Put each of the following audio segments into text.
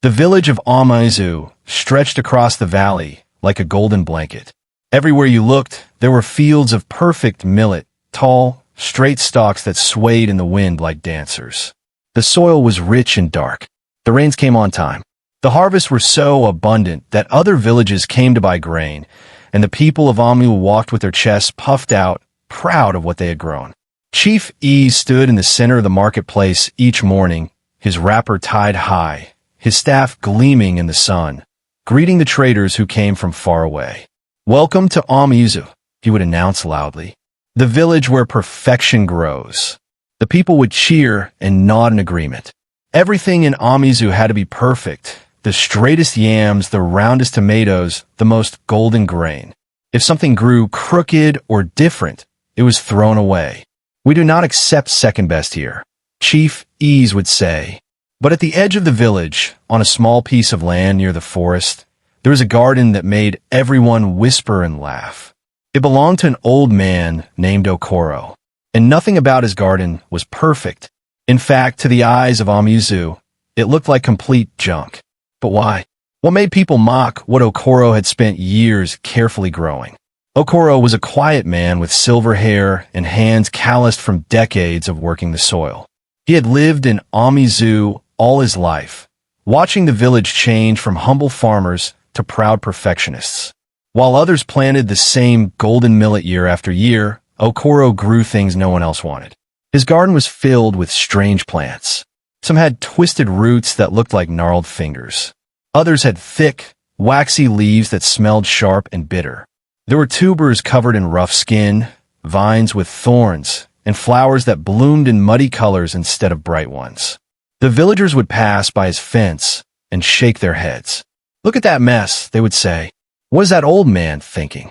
The village of Amizu stretched across the valley like a golden blanket. Everywhere you looked, there were fields of perfect millet, tall, straight stalks that swayed in the wind like dancers. The soil was rich and dark. The rains came on time. The harvests were so abundant that other villages came to buy grain, and the people of Amu walked with their chests puffed out, proud of what they had grown. Chief E stood in the center of the marketplace each morning, his wrapper tied high, his staff gleaming in the sun, greeting the traders who came from far away. "Welcome to Amizu," he would announce loudly, "the village where perfection grows." The people would cheer and nod in agreement. Everything in Amizu had to be perfect. The straightest yams, the roundest tomatoes, the most golden grain. If something grew crooked or different, it was thrown away. "We do not accept second best here," Chief Ease would say. But at the edge of the village, on a small piece of land near the forest, there was a garden that made everyone whisper and laugh. It belonged to an old man named Okoro, and nothing about his garden was perfect. In fact, to the eyes of Amizu, it looked like complete junk. But why? What made people mock what Okoro had spent years carefully growing? Okoro was a quiet man with silver hair and hands calloused from decades of working the soil. He had lived in Amizu all his life, watching the village change from humble farmers to proud perfectionists. While others planted the same golden millet year after year, Okoro grew things no one else wanted. His garden was filled with strange plants. Some had twisted roots that looked like gnarled fingers. Others had thick, waxy leaves that smelled sharp and bitter. There were tubers covered in rough skin, vines with thorns, and flowers that bloomed in muddy colors instead of bright ones. The villagers would pass by his fence and shake their heads. "Look at that mess," they would say. "What is that old man thinking?"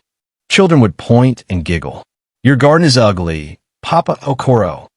Children would point and giggle. "Your garden is ugly, Papa Okoro."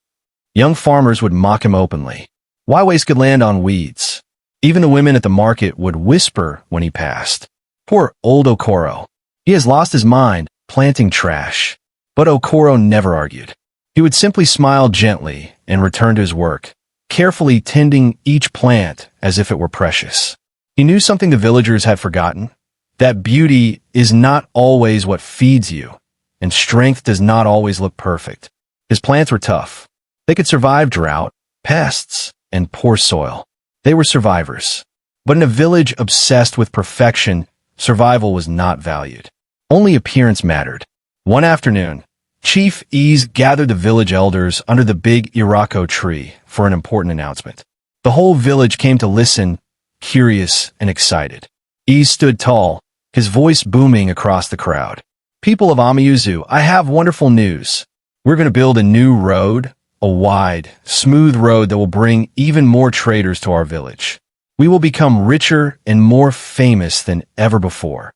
Young farmers would mock him openly. "Why waste good land on weeds?" Even the women at the market would whisper when he passed. "Poor old Okoro. He has lost his mind, planting trash." But Okoro never argued. He would simply smile gently and return to his work, carefully tending each plant as if it were precious. He knew something the villagers had forgotten, that beauty is not always what feeds you, and strength does not always look perfect. His plants were tough. They could survive drought, pests, and poor soil. They were survivors. But in a village obsessed with perfection, survival was not valued. Only appearance mattered. One afternoon, Chief Ease gathered the village elders under the big Irako tree for an important announcement. The whole village came to listen, curious and excited. Ease stood tall, his voice booming across the crowd. "People of Amiuzu, I have wonderful news. We're going to build a new road, a wide, smooth road that will bring even more traders to our village. We will become richer and more famous than ever before."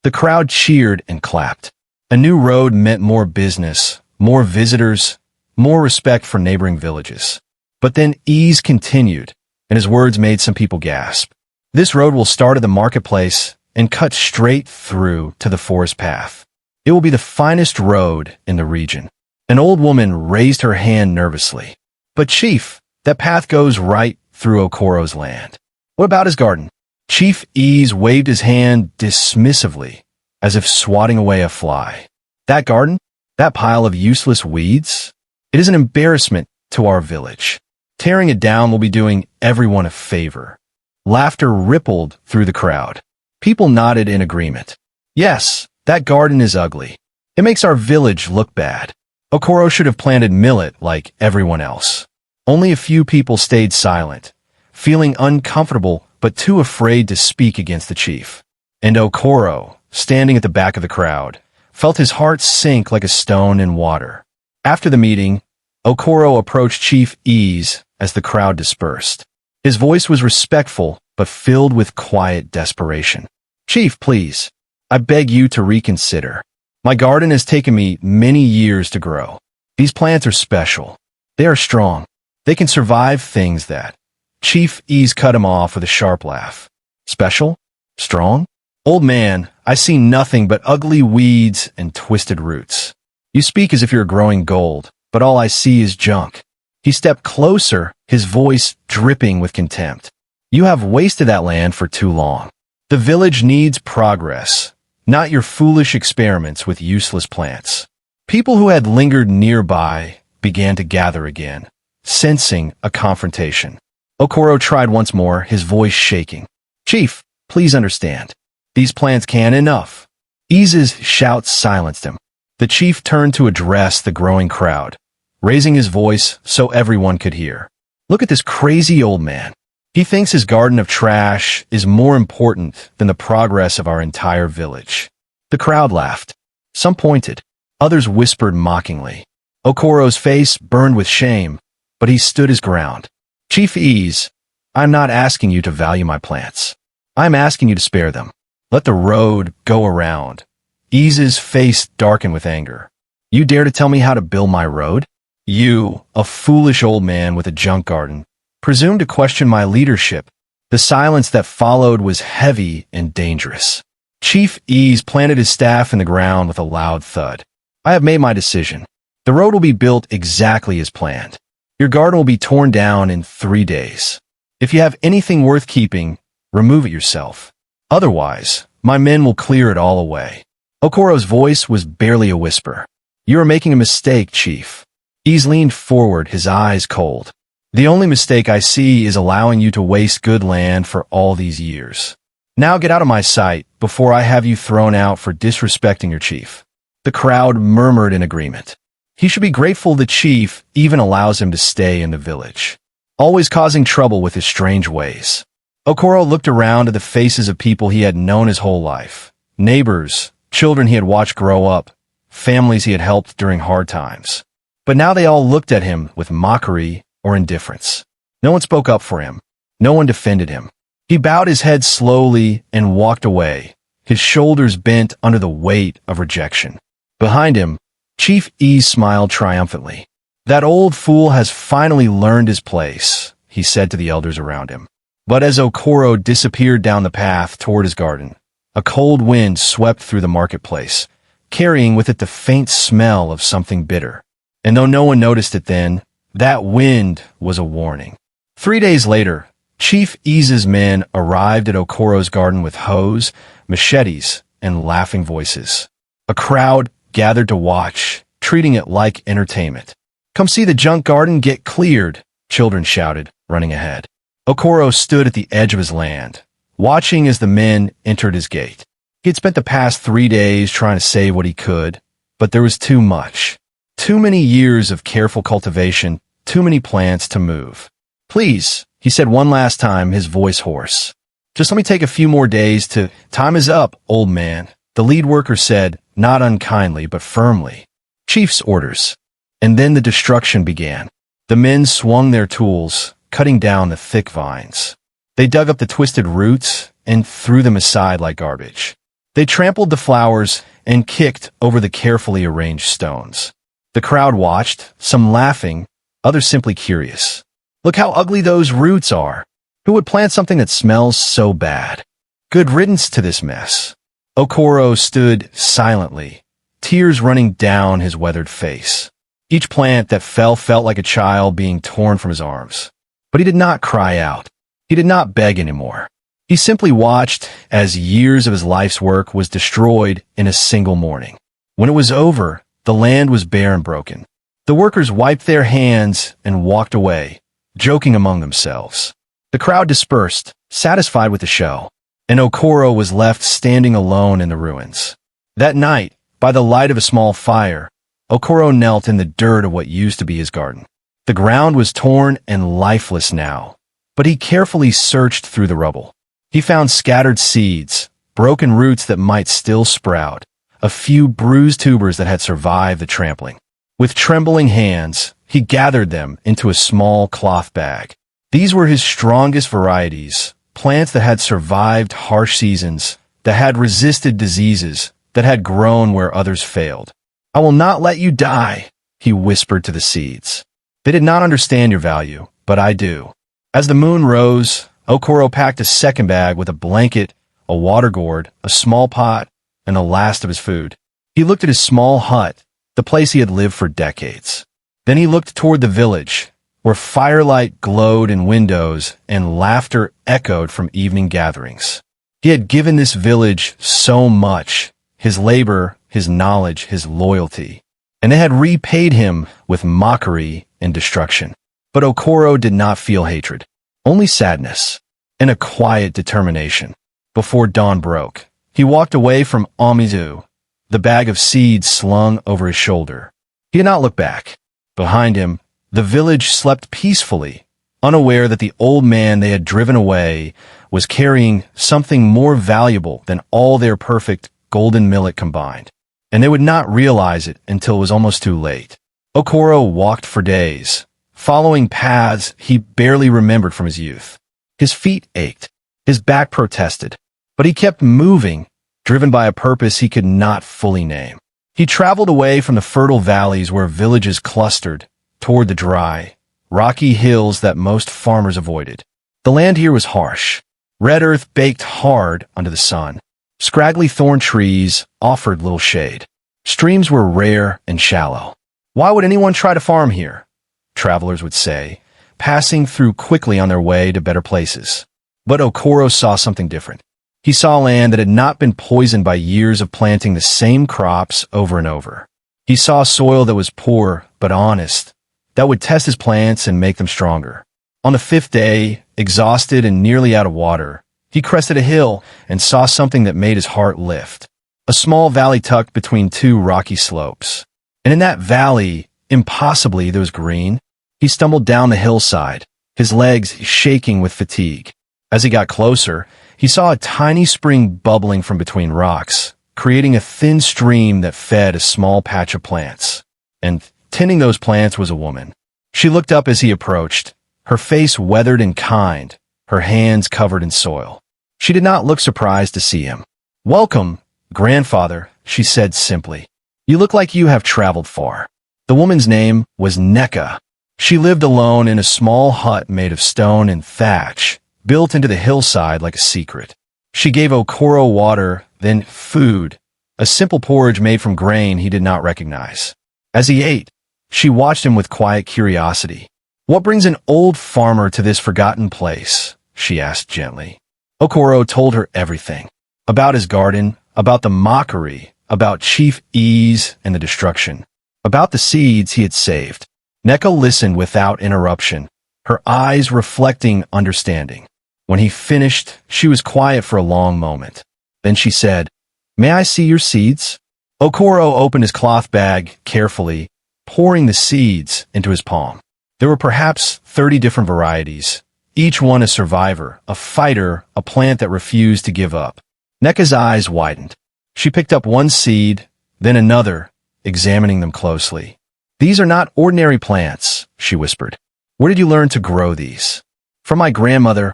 The crowd cheered and clapped. A new road meant more business, more visitors, more respect for neighboring villages. But then Ease continued, and his words made some people gasp. "This road will start at the marketplace and cut straight through to the forest path. It will be the finest road in the region." An old woman raised her hand nervously. "But Chief, that path goes right through Okoro's land. What about his garden?" Chief Ease waved his hand dismissively, as if swatting away a fly. "That garden? That pile of useless weeds? It is an embarrassment to our village. Tearing it down will be doing everyone a favor." Laughter rippled through the crowd. People nodded in agreement. "Yes, that garden is ugly. It makes our village look bad. Okoro should have planted millet like everyone else." Only a few people stayed silent, feeling uncomfortable but too afraid to speak against the chief. And Okoro, standing at the back of the crowd, felt his heart sink like a stone in water. After the meeting, Okoro approached Chief Ease as the crowd dispersed. His voice was respectful but filled with quiet desperation. "Chief, please, I beg you to reconsider. My garden has taken me many years to grow. These plants are special. They are strong. They can survive things that—" Chief Ease cut him off with a sharp laugh. "Special? Strong? Old man, I see nothing but ugly weeds and twisted roots. You speak as if you're growing gold, but all I see is junk." He stepped closer, his voice dripping with contempt. You have wasted that land for too long. The village needs progress, not your foolish experiments with useless plants. People who had lingered nearby began to gather again, sensing a confrontation. Okoro tried once more, his voice shaking. Chief, please understand. These plants can't enough. Iza's shouts silenced him. The chief turned to address the growing crowd, raising his voice so everyone could hear. Look at this crazy old man. He thinks his garden of trash is more important than the progress of our entire village. The crowd laughed. Some pointed. Others whispered mockingly. Okoro's face burned with shame, but he stood his ground. Chief Ease, I'm not asking you to value my plants. I'm asking you to spare them. Let the road go around. Ease's face darkened with anger. You dare to tell me how to build my road? You, a foolish old man with a junk garden, presume to question my leadership. The silence that followed was heavy and dangerous. Chief Ease planted his staff in the ground with a loud thud. I have made my decision. The road will be built exactly as planned. Your garden will be torn down in 3 days. If you have anything worth keeping, remove it yourself. Otherwise, my men will clear it all away. Okoro's voice was barely a whisper. You are making a mistake, Chief. Ease leaned forward, his eyes cold. The only mistake I see is allowing you to waste good land for all these years. Now get out of my sight before I have you thrown out for disrespecting your chief. The crowd murmured in agreement. He should be grateful the chief even allows him to stay in the village, always causing trouble with his strange ways. Okoro looked around at the faces of people he had known his whole life. Neighbors, children he had watched grow up, families he had helped during hard times. But now they all looked at him with mockery or indifference. No one spoke up for him. No one defended him. He bowed his head slowly and walked away, his shoulders bent under the weight of rejection. Behind him, Chief Ease smiled triumphantly. That old fool has finally learned his place, he said to the elders around him. But as Okoro disappeared down the path toward his garden, a cold wind swept through the marketplace, carrying with it the faint smell of something bitter. And though no one noticed it then, that wind was a warning. 3 days later, Chief Ease's men arrived at Okoro's garden with hoes, machetes, and laughing voices. A crowd gathered to watch, treating it like entertainment. Come see the junk garden get cleared, children shouted, running ahead. Okoro stood at the edge of his land, watching as the men entered his gate. He had spent the past 3 days trying to save what he could, but there was too much. Too many years of careful cultivation, too many plants to move. Please, he said one last time, his voice hoarse. Just let me take a few more days to— Time is up, old man, the lead worker said, not unkindly but firmly. Chief's orders. And then the destruction began. The men swung their tools, cutting down the thick vines. They dug up the twisted roots and threw them aside like garbage. They trampled the flowers and kicked over the carefully arranged stones. The crowd watched, some laughing, others simply curious. Look how ugly those roots are. Who would plant something that smells so bad? Good riddance to this mess. Okoro stood silently, tears running down his weathered face. Each plant that fell felt like a child being torn from his arms. But he did not cry out. He did not beg anymore. He simply watched as years of his life's work was destroyed in a single morning. When it was over, the land was bare and broken. The workers wiped their hands and walked away, joking among themselves. The crowd dispersed, satisfied with the show, and Okoro was left standing alone in the ruins. That night, by the light of a small fire, Okoro knelt in the dirt of what used to be his garden. The ground was torn and lifeless now, but he carefully searched through the rubble. He found scattered seeds, broken roots that might still sprout, a few bruised tubers that had survived the trampling. With trembling hands, he gathered them into a small cloth bag. These were his strongest varieties, plants that had survived harsh seasons, that had resisted diseases, that had grown where others failed. I will not let you die, he whispered to the seeds. They did not understand your value, but I do. As the moon rose, Okoro packed a second bag with a blanket, a water gourd, a small pot, and the last of his food. He looked at his small hut, the place he had lived for decades. Then he looked toward the village, where firelight glowed in windows and laughter echoed from evening gatherings. He had given this village so much, his labor, his knowledge, his loyalty, and they had repaid him with mockery and destruction. But Okoro did not feel hatred, only sadness, and a quiet determination. Before dawn broke, he walked away from Amizu, the bag of seeds slung over his shoulder. He did not look back. Behind him, the village slept peacefully, unaware that the old man they had driven away was carrying something more valuable than all their perfect golden millet combined. And they would not realize it until it was almost too late. Okoro walked for days, following paths he barely remembered from his youth. His feet ached, his back protested, but he kept moving, driven by a purpose he could not fully name. He traveled away from the fertile valleys where villages clustered, toward the dry, rocky hills that most farmers avoided. The land here was harsh. Red earth baked hard under the sun. Scraggly thorn trees offered little shade. Streams were rare and shallow. Why would anyone try to farm here? Travelers would say, passing through quickly on their way to better places. But Okoro saw something different. He saw land that had not been poisoned by years of planting the same crops over and over. He saw soil that was poor but honest, that would test his plants and make them stronger. On the 5th day, exhausted and nearly out of water, he crested a hill and saw something that made his heart lift. A small valley tucked between two rocky slopes. And in that valley, impossibly, there was green. He stumbled down the hillside, his legs shaking with fatigue. As he got closer, he saw a tiny spring bubbling from between rocks, creating a thin stream that fed a small patch of plants. And tending those plants was a woman. She looked up as he approached, her face weathered and kind, her hands covered in soil. She did not look surprised to see him. "Welcome, grandfather," she said simply. "You look like you have traveled far." The woman's name was Neka. She lived alone in a small hut made of stone and thatch, built into the hillside like a secret. She gave Okoro water, then food, a simple porridge made from grain he did not recognize. As he ate, she watched him with quiet curiosity. "What brings an old farmer to this forgotten place?" she asked gently. Okoro told her everything. About his garden, about the mockery, about Chief Ease and the destruction, about the seeds he had saved. Neka listened without interruption, her eyes reflecting understanding. When he finished, she was quiet for a long moment. Then she said, "May I see your seeds?" Okoro opened his cloth bag carefully, pouring the seeds into his palm. There were perhaps 30 different varieties, each one a survivor, a fighter, a plant that refused to give up. Neka's eyes widened. She picked up one seed, then another, examining them closely. "These are not ordinary plants," she whispered. "Where did you learn to grow these?" "From my grandmother,"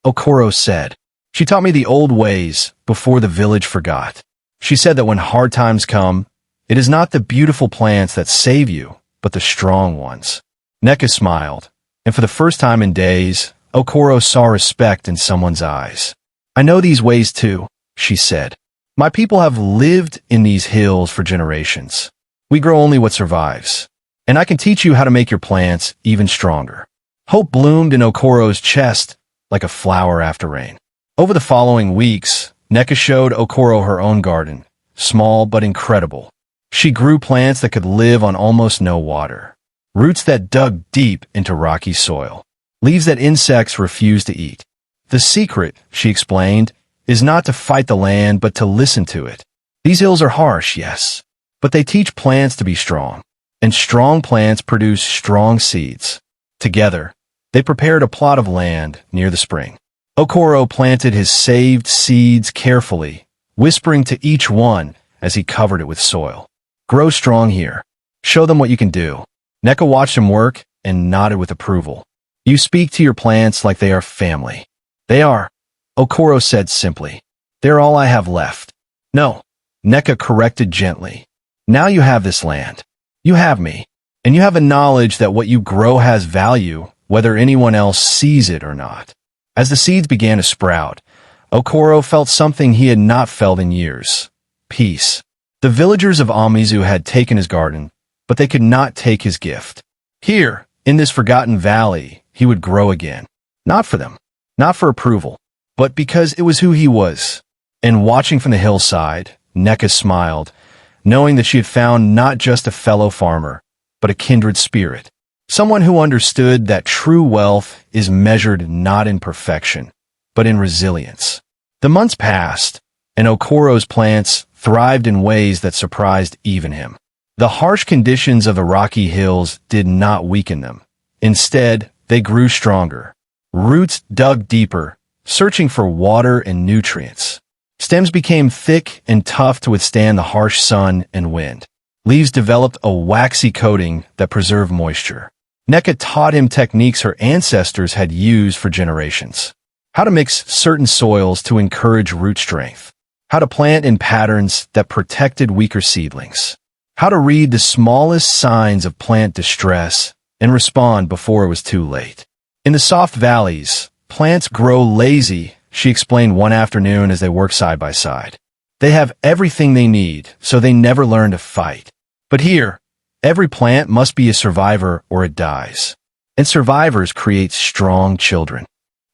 Okoro said. "She taught me the old ways before the village forgot. She said that when hard times come, it is not the beautiful plants that save you, but the strong ones." Neka smiled, and for the first time in days, Okoro saw respect in someone's eyes. "I know these ways too," she said. "My people have lived in these hills for generations. We grow only what survives, and I can teach you how to make your plants even stronger." Hope bloomed in Okoro's chest like a flower after rain. Over the following weeks, Neka showed Okoro her own garden, small but incredible. She grew plants that could live on almost no water, roots that dug deep into rocky soil, leaves that insects refused to eat. "The secret," she explained, "is not to fight the land but to listen to it. These hills are harsh, yes, but they teach plants to be strong, and strong plants produce strong seeds. Together, they prepared a plot of land near the spring. Okoro planted his saved seeds carefully, whispering to each one as he covered it with soil. "Grow strong here. Show them what you can do." Neka watched him work and nodded with approval. "You speak to your plants like they are family." "They are," Okoro said simply. "They're all I have left." "No," Neka corrected gently. "Now you have this land. You have me. And you have a knowledge that what you grow has value, whether anyone else sees it or not." As the seeds began to sprout, Okoro felt something he had not felt in years. Peace. The villagers of Amizu had taken his garden, but they could not take his gift. Here, In this forgotten valley, he would grow again. Not for them, not for approval, but because it was who he was. And watching from the hillside, Neka smiled, knowing that she had found not just a fellow farmer, but a kindred spirit. Someone who understood that true wealth is measured not in perfection, but in resilience. The months passed, and Okoro's plants thrived in ways that surprised even him. The harsh conditions of the rocky hills did not weaken them. Instead, they grew stronger. Roots dug deeper, searching for water and nutrients. Stems became thick and tough to withstand the harsh sun and wind. Leaves developed a waxy coating that preserved moisture. Neka taught him techniques her ancestors had used for generations. How to mix certain soils to encourage root strength. How to plant in patterns that protected weaker seedlings. How to read the smallest signs of plant distress and respond before it was too late. In the soft valleys, plants grow lazy, she explained one afternoon as they worked side by side. They have everything they need, so they never learn to fight. But here, every plant must be a survivor or it dies. And survivors create strong children.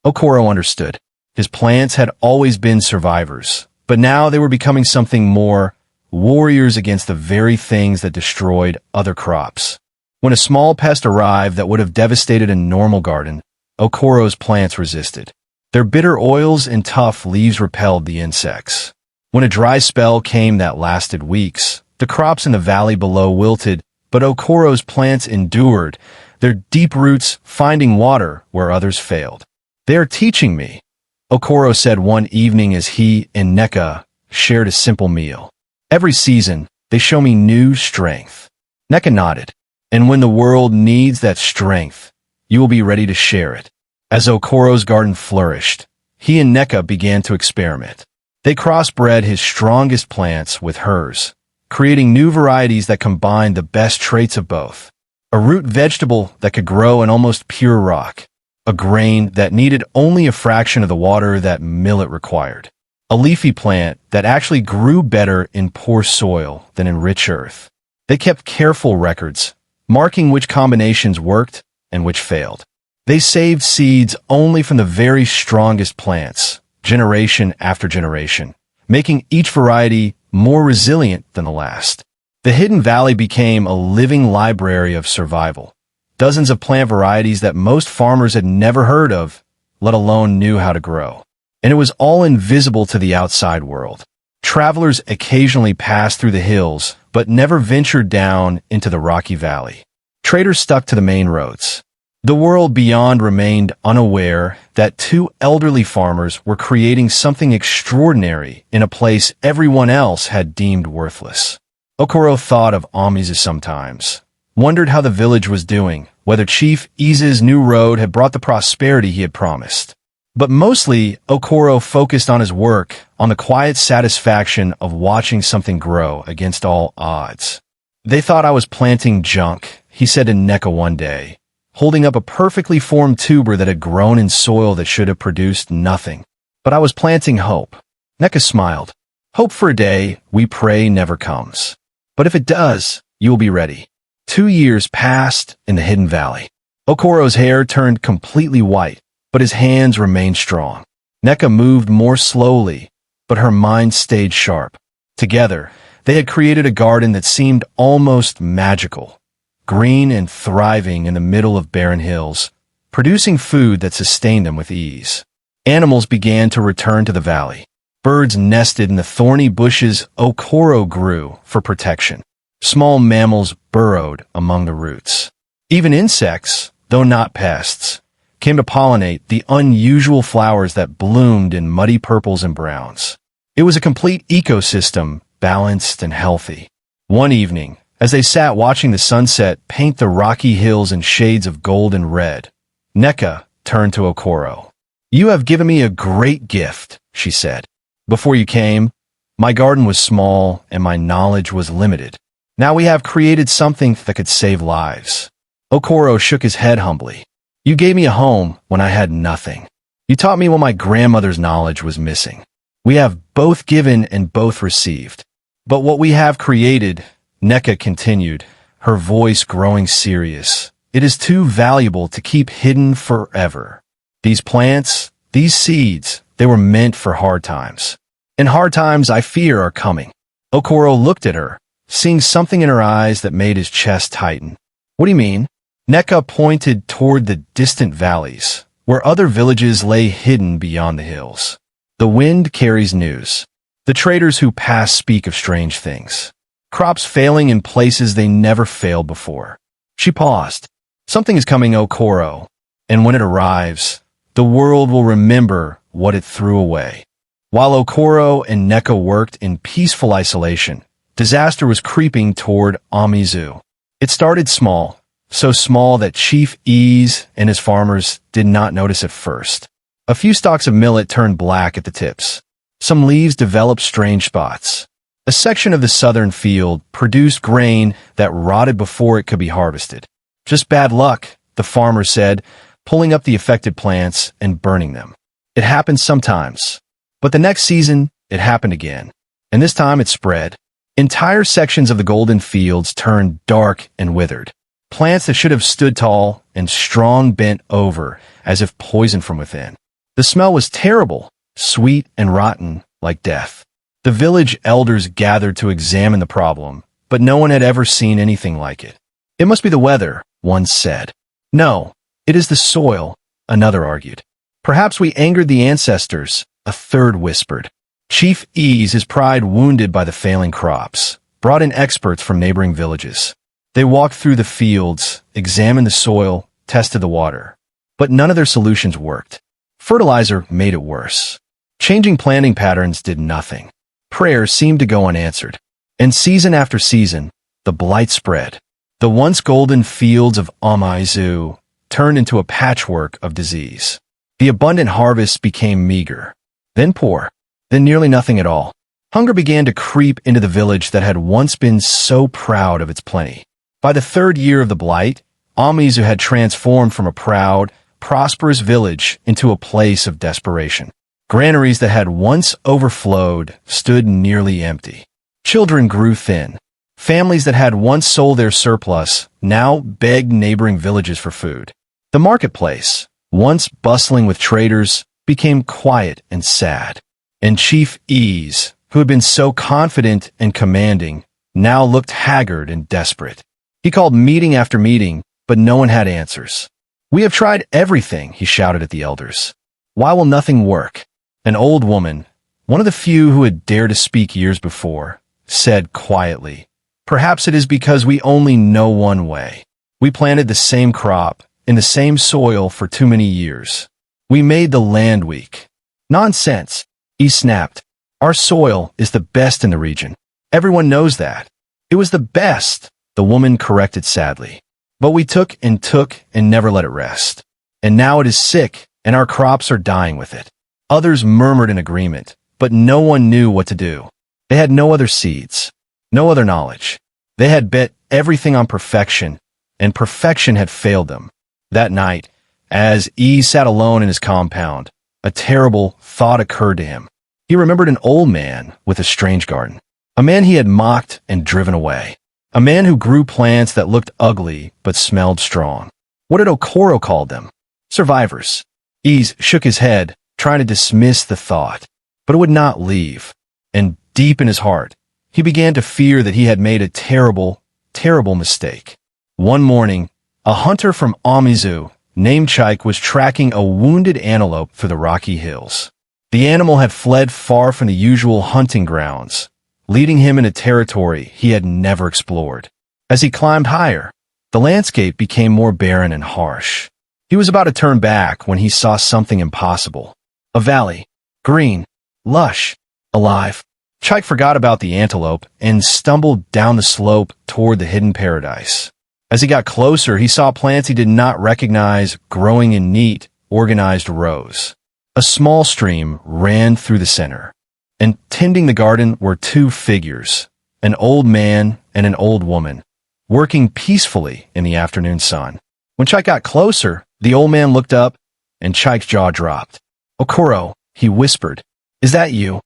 Okoro understood. His plants had always been survivors, but now they were becoming something more, warriors against the very things that destroyed other crops. When a small pest arrived that would have devastated a normal garden, Okoro's plants resisted. Their bitter oils and tough leaves repelled the insects. When a dry spell came that lasted weeks, the crops in the valley below wilted, but Okoro's plants endured, their deep roots finding water where others failed. "They are teaching me," Okoro said one evening as he and Neka shared a simple meal. "Every season, they show me new strength." Neka nodded. "And when the world needs that strength, you will be ready to share it." As Okoro's garden flourished, he and Neka began to experiment. They crossbred his strongest plants with hers, creating new varieties that combined the best traits of both. A root vegetable that could grow in almost pure rock. A grain that needed only a fraction of the water that millet required. A leafy plant that actually grew better in poor soil than in rich earth. They kept careful records, marking which combinations worked and which failed. They saved seeds only from the very strongest plants, generation after generation, making each variety more resilient than the last. The Hidden Valley became a living library of survival. Dozens of plant varieties that most farmers had never heard of, let alone knew how to grow. And it was all invisible to the outside world. Travelers occasionally passed through the hills, but never ventured down into the rocky valley. Traders stuck to the main roads. The world beyond remained unaware that two elderly farmers were creating something extraordinary in a place everyone else had deemed worthless. Okoro thought of Amiza sometimes, wondered how the village was doing, whether Chief Iza's new road had brought the prosperity he had promised. But mostly, Okoro focused on his work, on the quiet satisfaction of watching something grow against all odds. "They thought I was planting junk," he said to Neka one day, holding up a perfectly formed tuber that had grown in soil that should have produced nothing. "But I was planting hope." Neka smiled. "Hope for a day we pray never comes. But if it does, you will be ready." 2 years passed in the Hidden Valley. Okoro's hair turned completely white, but his hands remained strong. Neka moved more slowly, but her mind stayed sharp. Together, they had created a garden that seemed almost magical. Green and thriving in the middle of barren hills, producing food that sustained them with ease. Animals began to return to the valley. Birds nested in the thorny bushes Okoro grew for protection. Small mammals burrowed among the roots. Even insects, though not pests, came to pollinate the unusual flowers that bloomed in muddy purples and browns. It was a complete ecosystem, balanced and healthy. One evening, as they sat watching the sunset paint the rocky hills in shades of gold and red, Neka turned to Okoro. "You have given me a great gift," she said. "Before you came, my garden was small and my knowledge was limited. Now we have created something that could save lives." Okoro shook his head humbly. "You gave me a home when I had nothing. You taught me what my grandmother's knowledge was missing. We have both given and both received. But what we have created," Neka continued, her voice growing serious, It is too valuable to keep hidden forever. These plants, these seeds, they were meant for hard times. And hard times, I fear, are coming. Okoro looked at her, seeing something in her eyes that made his chest tighten. What do you mean? Neka pointed toward the distant valleys, where other villages lay hidden beyond the hills. The wind carries news. The traders who pass speak of strange things. Crops failing in places they never failed before. She paused. Something is coming, Okoro, and when it arrives, the world will remember what it threw away. While Okoro and Neka worked in peaceful isolation, disaster was creeping toward Amizu. It started small, so small that Chief Ease and his farmers did not notice at first. A few stalks of millet turned black at the tips. Some leaves developed strange spots. A section of the southern field produced grain that rotted before it could be harvested. Just bad luck, the farmer said, pulling up the affected plants and burning them. It happens sometimes. But the next season, it happened again. And this time it spread. Entire sections of the golden fields turned dark and withered. Plants that should have stood tall and strong bent over as if poisoned from within. The smell was terrible, sweet and rotten like death. The village elders gathered to examine the problem, but no one had ever seen anything like it. It must be the weather, one said. No, it is the soil, another argued. Perhaps we angered the ancestors, a third whispered. Chief Ease, his pride wounded by the failing crops, brought in experts from neighboring villages. They walked through the fields, examined the soil, tested the water. But none of their solutions worked. Fertilizer made it worse. Changing planting patterns did nothing. Prayers seemed to go unanswered. And season after season, the blight spread. The once golden fields of Amizu turned into a patchwork of disease. The abundant harvests became meager, then poor, then nearly nothing at all. Hunger began to creep into the village that had once been so proud of its plenty. By the third year of the blight, Amizu had transformed from a proud, prosperous village into a place of desperation. Granaries that had once overflowed stood nearly empty. Children grew thin. Families that had once sold their surplus now begged neighboring villages for food. The marketplace, once bustling with traders, became quiet and sad. And Chief Ease, who had been so confident and commanding, now looked haggard and desperate. He called meeting after meeting, but no one had answers. "We have tried everything," he shouted at the elders. "Why will nothing work?" An old woman, one of the few who had dared to speak years before, said quietly, "Perhaps it is because we only know one way. We planted the same crop in the same soil for too many years. We made the land weak." "Nonsense," he snapped. "Our soil is the best in the region. Everyone knows that." "It was the best," the woman corrected sadly. "But we took and never let it rest. And now it is sick, and our crops are dying with it." Others murmured in agreement, but no one knew what to do. They had no other seeds, no other knowledge. They had bet everything on perfection, and perfection had failed them. That night, as E sat alone in his compound, a terrible thought occurred to him. He remembered an old man with a strange garden, a man he had mocked and driven away, a man who grew plants that looked ugly but smelled strong. What had Okoro called them? Survivors. E shook his head, trying to dismiss the thought, but it would not leave. And deep in his heart, he began to fear that he had made a terrible, terrible mistake. One morning, a hunter from Amizu named Chike was tracking a wounded antelope through the rocky hills. The animal had fled far from the usual hunting grounds, leading him into territory he had never explored. As he climbed higher, the landscape became more barren and harsh. He was about to turn back when he saw something impossible. A valley, green, lush, alive. Chike forgot about the antelope and stumbled down the slope toward the hidden paradise. As he got closer, he saw plants he did not recognize growing in neat, organized rows. A small stream ran through the center, and tending the garden were two figures, an old man and an old woman, working peacefully in the afternoon sun. When Chike got closer, the old man looked up, and Chike's jaw dropped. "Okoro," he whispered, "is that you?"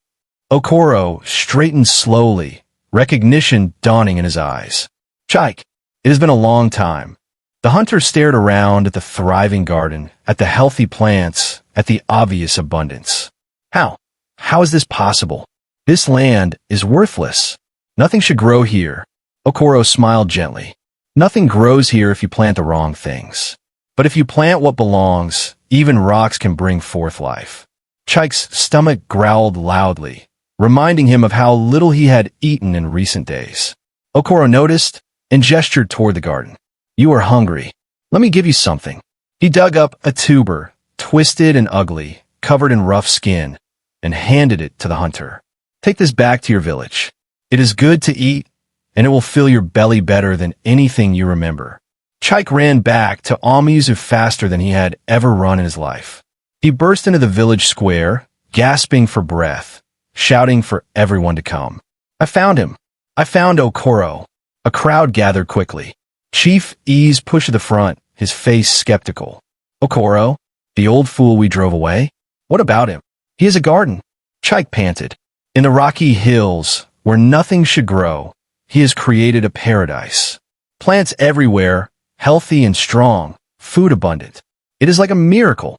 Okoro straightened slowly, recognition dawning in his eyes. "Chike, it has been a long time. The hunter stared around at the thriving garden, at the healthy plants, at the obvious abundance. How? How is this possible? This land is worthless. Nothing should grow here. Okoro smiled gently. Nothing grows here if you plant the wrong things. But if you plant what belongs, even rocks can bring forth life. Chike's stomach growled loudly, reminding him of how little he had eaten in recent days. Okoro noticed and gestured toward the garden. You are hungry. Let me give you something. He dug up a tuber, twisted and ugly, covered in rough skin, and handed it to the hunter. Take this back to your village. It is good to eat, and it will fill your belly better than anything you remember. Chike ran back to Amizu faster than he had ever run in his life. He burst into the village square, gasping for breath, shouting for everyone to come. I found him. I found Okoro. A crowd gathered quickly. Chief Ease pushed to the front, his face skeptical. Okoro? The old fool we drove away? What about him? He has a garden. Chike panted. In the rocky hills, where nothing should grow, he has created a paradise. Plants everywhere, healthy and strong, food abundant. It is like a miracle.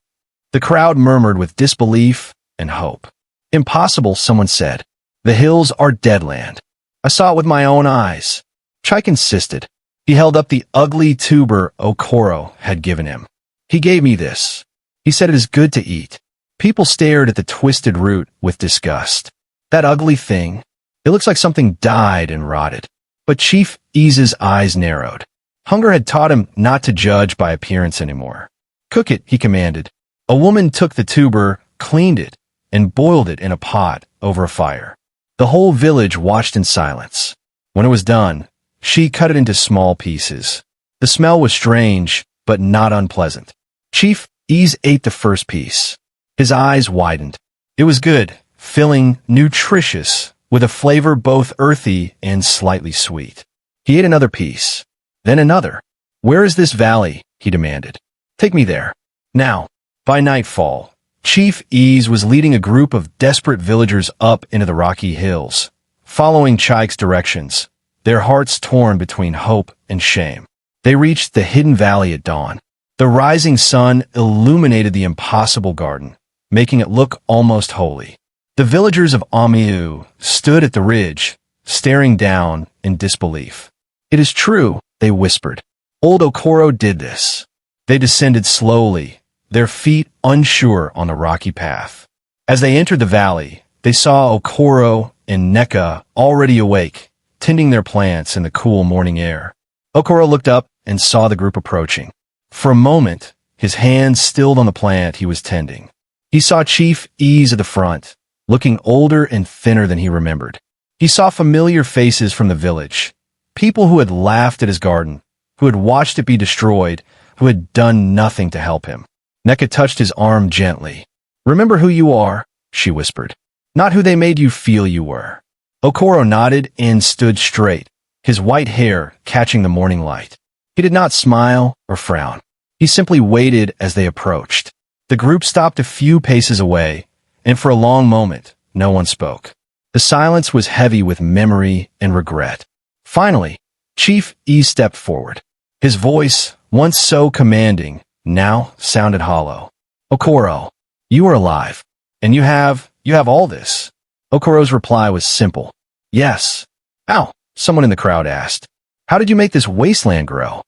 The crowd murmured with disbelief and hope. Impossible, someone said. The hills are dead land. I saw it with my own eyes. Chike insisted. He held up the ugly tuber Okoro had given him. He gave me this. He said it is good to eat. People stared at the twisted root with disgust. That ugly thing. It looks like something died and rotted. But Chief Ease's eyes narrowed. Hunger had taught him not to judge by appearance anymore. Cook it, he commanded. A woman took the tuber, cleaned it, and boiled it in a pot over a fire. The whole village watched in silence. When it was done, she cut it into small pieces. The smell was strange, but not unpleasant. Chief Ease ate the first piece. His eyes widened. It was good, filling, nutritious, with a flavor both earthy and slightly sweet. He ate another piece, then another. Where is this valley? He demanded. Take me there. Now. By nightfall, Chief Ease was leading a group of desperate villagers up into the rocky hills, following Chike's directions, their hearts torn between hope and shame. They reached the hidden valley at dawn. The rising sun illuminated the impossible garden, making it look almost holy. The villagers of Amiu stood at the ridge, staring down in disbelief. It is true, they whispered. Old Okoro did this. They descended slowly, their feet unsure on the rocky path. As they entered the valley, they saw Okoro and Neka already awake, tending their plants in the cool morning air. Okoro looked up and saw the group approaching. For a moment, his hands stilled on the plant he was tending. He saw Chief Ease at the front, looking older and thinner than he remembered. He saw familiar faces from the village, people who had laughed at his garden, who had watched it be destroyed, who had done nothing to help him. Neka touched his arm gently. Remember who you are, she whispered, not who they made you feel you were. Okoro nodded and stood straight, his white hair catching the morning light. He did not smile or frown. He simply waited as they approached. The group stopped a few paces away, and for a long moment, no one spoke. The silence was heavy with memory and regret. Finally, Chief E stepped forward. His voice, once so commanding, now sounded hollow. Okoro, you are alive, and you have all this. Okoro's reply was simple. Yes. How? Someone in the crowd asked. How did you make this wasteland grow?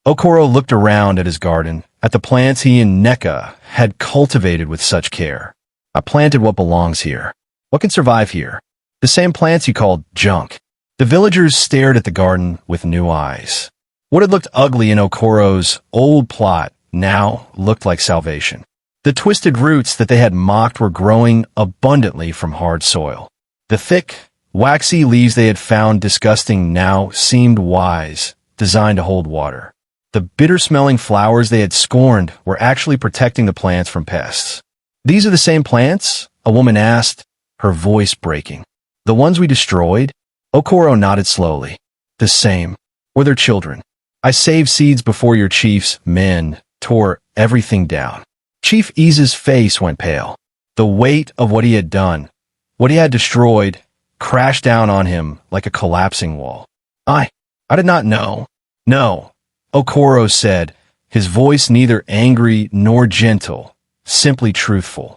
Okoro looked around at his garden, at the plants he and Neka had cultivated with such care. I planted what belongs here. What can survive here? The same plants you called junk. The villagers stared at the garden with new eyes. What had looked ugly in Okoro's old plot now looked like salvation. The twisted roots that they had mocked were growing abundantly from hard soil. The thick, waxy leaves they had found disgusting now seemed wise, designed to hold water. The bitter-smelling flowers they had scorned were actually protecting the plants from pests. These are the same plants? A woman asked, her voice breaking. The ones we destroyed? Okoro nodded slowly. The same. Were their children. I saved seeds before your chief's men tore everything down. Chief Ease's face went pale. The weight of what he had done, what he had destroyed, crashed down on him like a collapsing wall. I did not know. No, Okoro said, his voice neither angry nor gentle, simply truthful.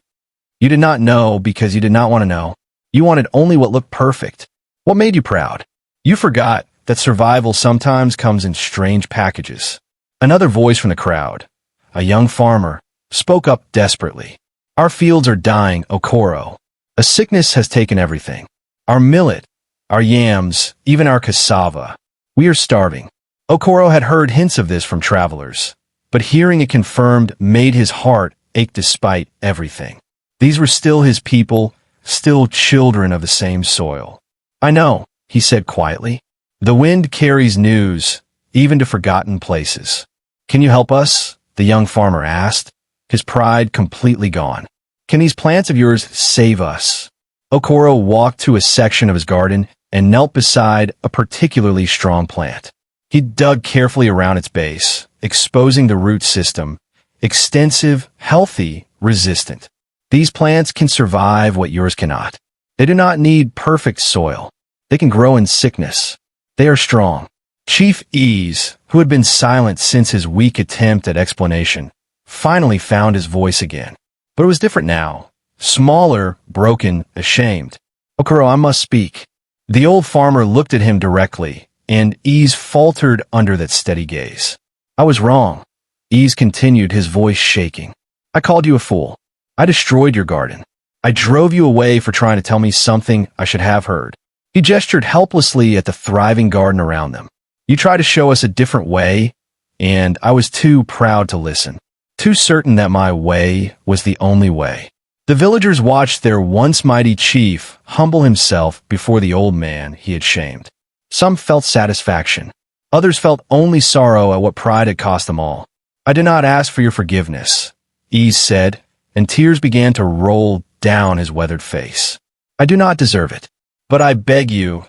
You did not know because you did not want to know. You wanted only what looked perfect. What made you proud? You forgot that survival sometimes comes in strange packages. Another voice from the crowd, a young farmer, spoke up desperately. Our fields are dying, Okoro. A sickness has taken everything. Our millet, our yams, even our cassava. We are starving. Okoro had heard hints of this from travelers, but hearing it confirmed made his heart ache despite everything. These were still his people, still children of the same soil. I know, he said quietly. The wind carries news, even to forgotten places. Can you help us? The young farmer asked, his pride completely gone. Can these plants of yours save us? Okoro walked to a section of his garden and knelt beside a particularly strong plant. He dug carefully around its base, exposing the root system, extensive, healthy, resistant. These plants can survive what yours cannot. They do not need perfect soil. They can grow in sickness. They are strong. Chief Ease, who had been silent since his weak attempt at explanation, finally found his voice again. But it was different now. Smaller, broken, ashamed. Okoro, I must speak. The old farmer looked at him directly, and Ease faltered under that steady gaze. I was wrong. Ease continued, his voice shaking. I called you a fool. I destroyed your garden. I drove you away for trying to tell me something I should have heard. He gestured helplessly at the thriving garden around them. You tried to show us a different way, and I was too proud to listen, too certain that my way was the only way. The villagers watched their once mighty chief humble himself before the old man he had shamed. Some felt satisfaction. Others felt only sorrow at what pride had cost them all. I did not ask for your forgiveness, Ease said, and tears began to roll down his weathered face. I do not deserve it. But I beg you,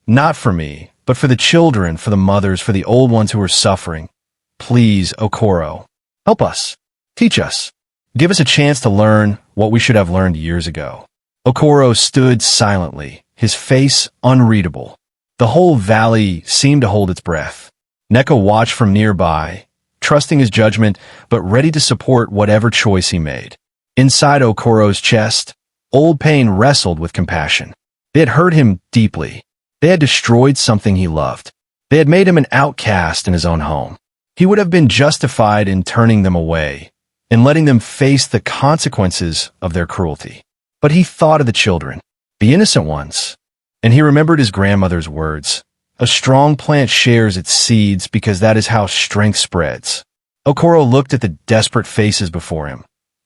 not for me, but for the children, for the mothers, for the old ones who are suffering. Please, Okoro, help us. Teach us. Give us a chance to learn what we should have learned years ago. Okoro stood silently, his face unreadable. The whole valley seemed to hold its breath. Neko watched from nearby, trusting his judgment, but ready to support whatever choice he made. Inside Okoro's chest, old pain wrestled with compassion. They had hurt him deeply. They had destroyed something he loved. They had made him an outcast in his own home. He would have been justified in turning them away, in letting them face the consequences of their cruelty. But he thought of the children, the innocent ones, and he remembered his grandmother's words. A strong plant shares its seeds because that is how strength spreads. Okoro looked at the desperate faces before him,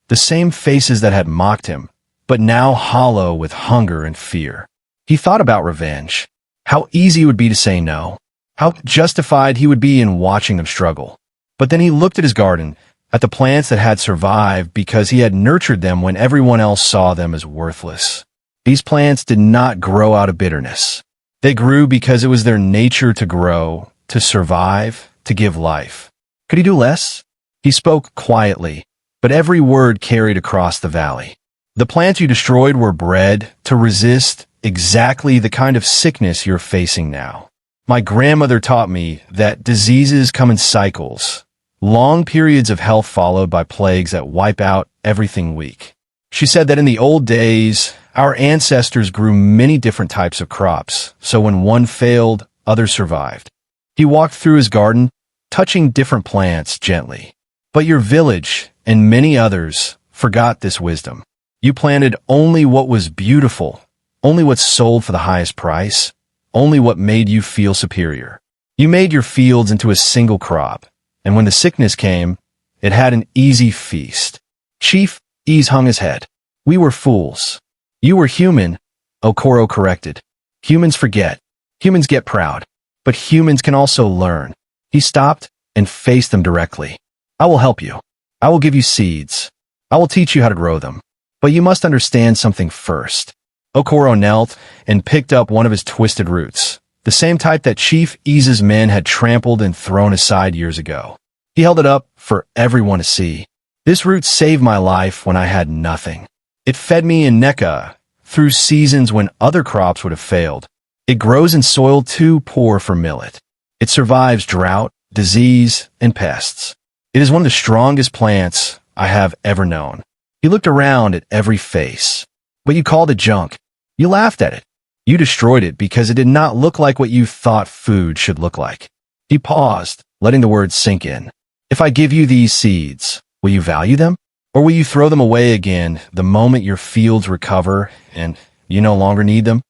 the same faces that had mocked him, but now hollow with hunger and fear. He thought about revenge, how easy it would be to say no, how justified he would be in watching them struggle. But then he looked at his garden, at the plants that had survived because he had nurtured them when everyone else saw them as worthless. These plants did not grow out of bitterness. They grew because it was their nature to grow, to survive, to give life. Could he do less? He spoke quietly, but every word carried across the valley. The plants you destroyed were bred to resist exactly the kind of sickness you're facing now. My grandmother taught me that diseases come in cycles, long periods of health followed by plagues that wipe out everything weak. She said that in the old days, our ancestors grew many different types of crops, so when one failed, others survived. He walked through his garden, touching different plants gently. But your village, and many others, forgot this wisdom. You planted only what was beautiful, only what sold for the highest price, only what made you feel superior. You made your fields into a single crop, and when the sickness came, it had an easy feast. Chief Ease hung his head. We were fools. You were human, Okoro corrected. Humans forget. Humans get proud. But humans can also learn. He stopped and faced them directly. I will help you. I will give you seeds. I will teach you how to grow them. But you must understand something first. Okoro knelt and picked up one of his twisted roots, the same type that Chief Ease's men had trampled and thrown aside years ago. He held it up for everyone to see. This root saved my life when I had nothing. It fed me in Neka through seasons when other crops would have failed. It grows in soil too poor for millet. It survives drought, disease, and pests. It is one of the strongest plants I have ever known. He looked around at every face. But you called it junk. You laughed at it. You destroyed it because it did not look like what you thought food should look like. He paused, letting the words sink in. If I give you these seeds, will you value them? Or will you throw them away again the moment your fields recover and you no longer need them?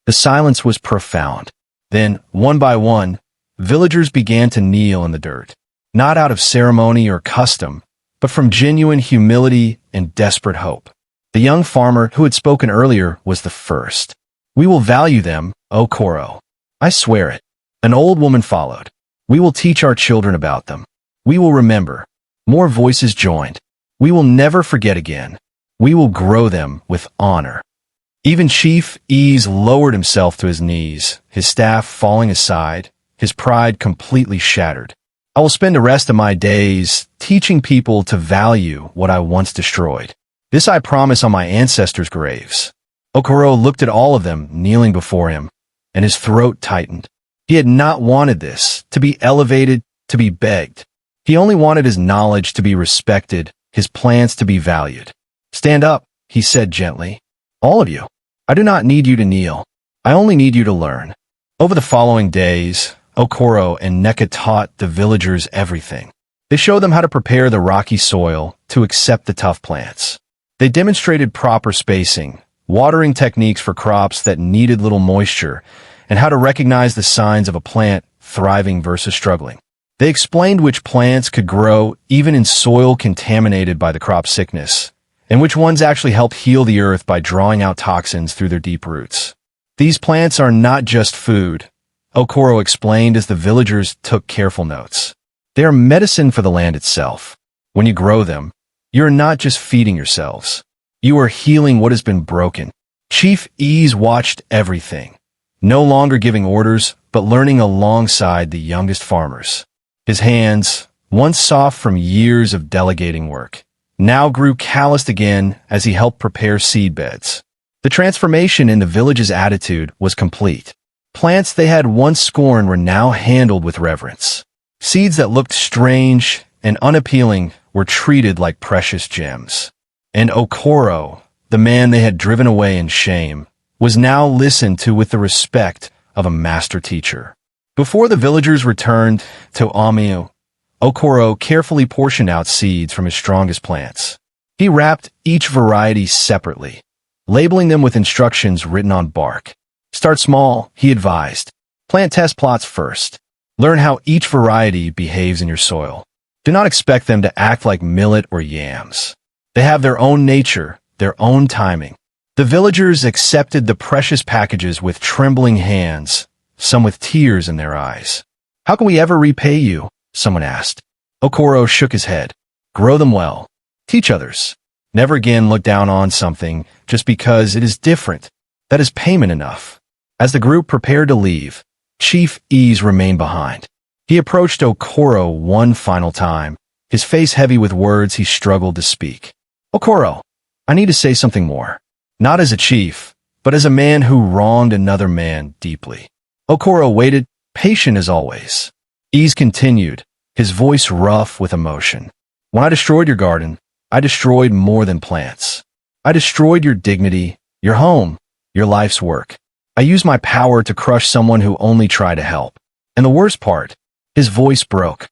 The silence was profound. Then, one by one, villagers began to kneel in the dirt, not out of ceremony or custom, but from genuine humility and desperate hope. The young farmer who had spoken earlier was the first. We will value them, Okoro. I swear it. An old woman followed. We will teach our children about them. We will remember. More voices joined. We will never forget again. We will grow them with honor. Even Chief Ease lowered himself to his knees, his staff falling aside, his pride completely shattered. I will spend the rest of my days teaching people to value what I once destroyed. This I promise on my ancestors' graves. Okoro looked at all of them kneeling before him, and his throat tightened. He had not wanted this, to be elevated, to be begged. He only wanted his knowledge to be respected, his plans to be valued. Stand up, he said gently. All of you. I do not need you to kneel. I only need you to learn. Over the following days, Okoro and Neka taught the villagers everything. They showed them how to prepare the rocky soil to accept the tough plants. They demonstrated proper spacing, watering techniques for crops that needed little moisture, and how to recognize the signs of a plant thriving versus struggling. They explained which plants could grow even in soil contaminated by the crop sickness, and which ones actually helped heal the earth by drawing out toxins through their deep roots. These plants are not just food, Okoro explained as the villagers took careful notes. They are medicine for the land itself. When you grow them, you are not just feeding yourselves. You are healing what has been broken. Chief Ease watched everything, no longer giving orders, but learning alongside the youngest farmers. His hands, once soft from years of delegating work, now grew calloused again as he helped prepare seed beds. The transformation in the village's attitude was complete. Plants they had once scorned were now handled with reverence. Seeds that looked strange and unappealing were treated like precious gems. And Okoro, the man they had driven away in shame, was now listened to with the respect of a master teacher. Before the villagers returned to Amiu, Okoro carefully portioned out seeds from his strongest plants. He wrapped each variety separately, labeling them with instructions written on bark. Start small, he advised. Plant test plots first. Learn how each variety behaves in your soil. Do not expect them to act like millet or yams. They have their own nature, their own timing. The villagers accepted the precious packages with trembling hands, some with tears in their eyes. How can we ever repay you? Someone asked. Okoro shook his head. Grow them well. Teach others. Never again look down on something just because it is different. That is payment enough. As the group prepared to leave, Chief Ease remained behind. He approached Okoro one final time, his face heavy with words he struggled to speak. Okoro, I need to say something more. Not as a chief, but as a man who wronged another man deeply. Okoro waited, patient as always. Ease continued, his voice rough with emotion. When I destroyed your garden, I destroyed more than plants. I destroyed your dignity, your home, your life's work. I used my power to crush someone who only tried to help. And the worst part, his voice broke.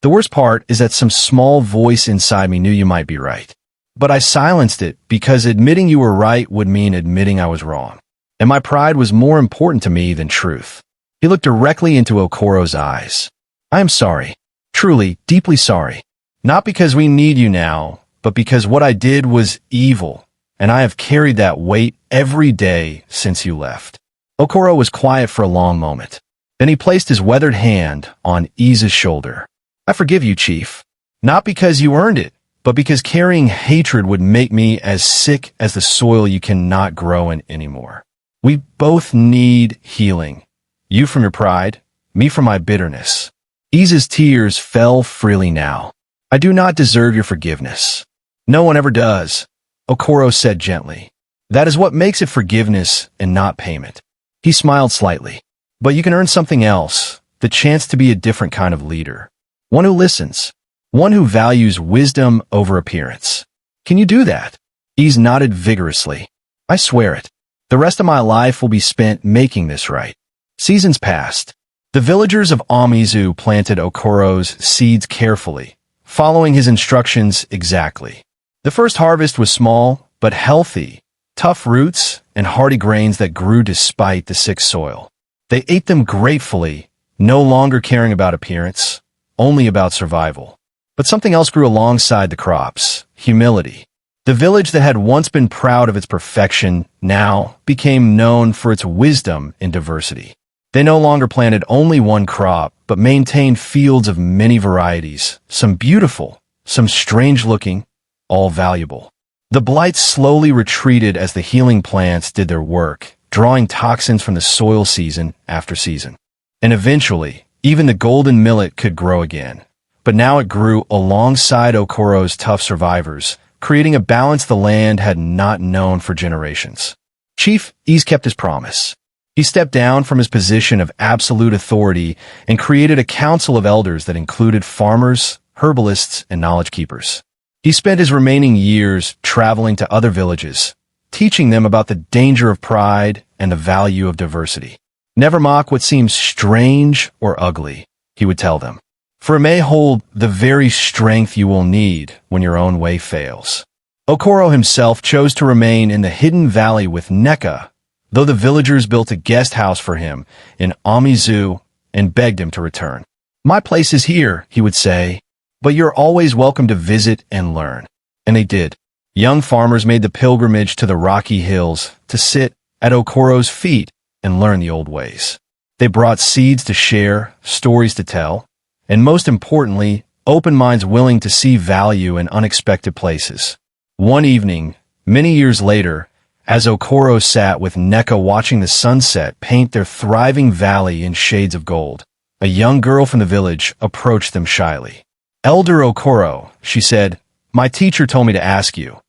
The worst part is that some small voice inside me knew you might be right. But I silenced it because admitting you were right would mean admitting I was wrong. And my pride was more important to me than truth. He looked directly into Okoro's eyes. I am sorry. Truly, deeply sorry. Not because we need you now, but because what I did was evil, and I have carried that weight every day since you left. Okoro was quiet for a long moment. Then he placed his weathered hand on Ease's shoulder. I forgive you, Chief. Not because you earned it, but because carrying hatred would make me as sick as the soil you cannot grow in anymore. We both need healing. You from your pride, me from my bitterness. Ease's tears fell freely now. I do not deserve your forgiveness. No one ever does, Okoro said gently. That is what makes it forgiveness and not payment. He smiled slightly. But you can earn something else, the chance to be a different kind of leader. One who listens. One who values wisdom over appearance. Can you do that? Ease nodded vigorously. I swear it. The rest of my life will be spent making this right. Seasons passed. The villagers of Amizu planted Okoro's seeds carefully, following his instructions exactly. The first harvest was small, but healthy, tough roots and hearty grains that grew despite the sick soil. They ate them gratefully, no longer caring about appearance, only about survival. But something else grew alongside the crops: humility. The village that had once been proud of its perfection now became known for its wisdom in diversity. They no longer planted only one crop, but maintained fields of many varieties, some beautiful, some strange-looking, all valuable. The blight slowly retreated as the healing plants did their work, drawing toxins from the soil season after season. And eventually, even the golden millet could grow again. But now it grew alongside Okoro's tough survivors, creating a balance the land had not known for generations. Chief Ease kept his promise. He stepped down from his position of absolute authority and created a council of elders that included farmers, herbalists, and knowledge keepers. He spent his remaining years traveling to other villages, teaching them about the danger of pride and the value of diversity. Never mock what seems strange or ugly, he would tell them, for it may hold the very strength you will need when your own way fails. Okoro himself chose to remain in the hidden valley with Neka, though the villagers built a guest house for him in Amizu and begged him to return. My place is here, he would say, but you're always welcome to visit and learn. And they did. Young farmers made the pilgrimage to the rocky hills to sit at Okoro's feet and learn the old ways. They brought seeds to share, stories to tell, and most importantly, open minds willing to see value in unexpected places. One evening, many years later, as Okoro sat with Neka watching the sunset paint their thriving valley in shades of gold, a young girl from the village approached them shyly. Elder Okoro, she said, my teacher told me to ask you,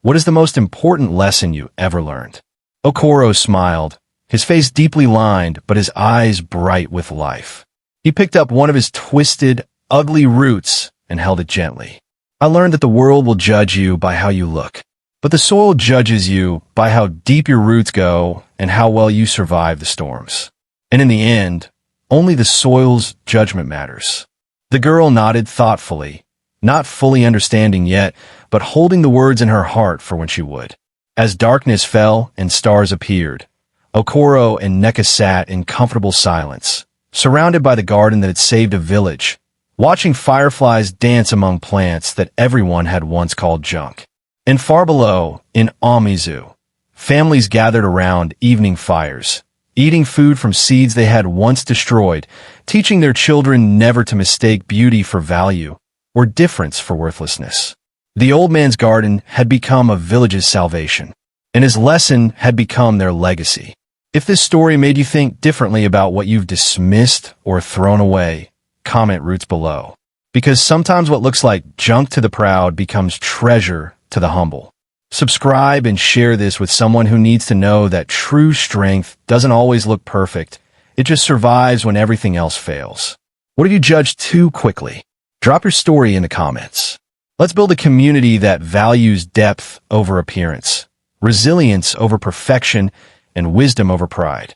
what is the most important lesson you ever learned? Okoro smiled, his face deeply lined, but his eyes bright with life. He picked up one of his twisted, ugly roots and held it gently. I learned that the world will judge you by how you look, but the soil judges you by how deep your roots go and how well you survive the storms. And in the end, only the soil's judgment matters. The girl nodded thoughtfully, not fully understanding yet, but holding the words in her heart for when she would. As darkness fell and stars appeared, Okoro and Neka sat in comfortable silence, surrounded by the garden that had saved a village, watching fireflies dance among plants that everyone had once called junk. And far below, in Amizu, families gathered around evening fires, eating food from seeds they had once destroyed, teaching their children never to mistake beauty for value or difference for worthlessness. The old man's garden had become a village's salvation, and his lesson had become their legacy. If this story made you think differently about what you've dismissed or thrown away, comment roots below. Because sometimes what looks like junk to the proud becomes treasure to the humble. Subscribe and share this with someone who needs to know that true strength doesn't always look perfect. It just survives when everything else fails. What have you judged too quickly? Drop your story in the comments. Let's build a community that values depth over appearance, resilience over perfection, and wisdom over pride.